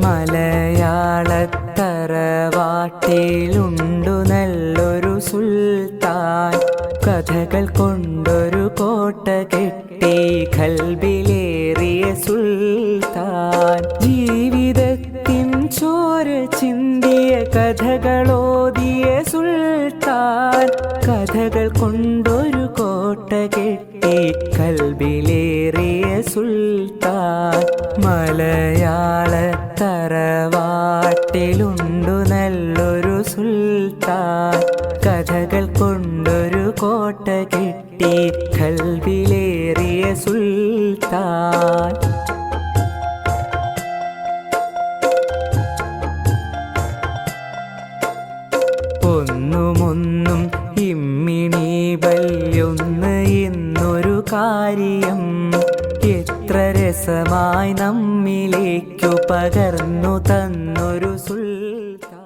മലയാളത്തറവാട്ടിലുണ്ടു നല്ലൊരു സുൽത്താൻ. കഥകൾ കൊണ്ടൊരു കോട്ട കെട്ടി ഖൽബിലേറിയ സുൽത്താൻ. ജീവിതത്തിൻ ചോര ചിന്തിയ കഥകളോതിയ സുൽത്താൻ. കഥകൾ കൊണ്ടൊരു കോട്ട കെട്ടി ഖൽബിലേറിയ സുൽത്താൻ. മലയാളത്തറവാട്ടിലുണ്ടു നല്ലൊരു സുൽത്താൻ. കഥകൾ കൊണ്ടൊരു കോട്ട കെട്ടി ഖൽബിലേറിയ സുൽത്താൻ. ഒന്നുമൊന്നും ഇമ്മിണി വല്യൊന്ന് എന്നൊരു കാര്യം എത്ര രസമായി നമ്മിലേക്കു പകർന്നു തന്നൊരു സുൽത്താൻ.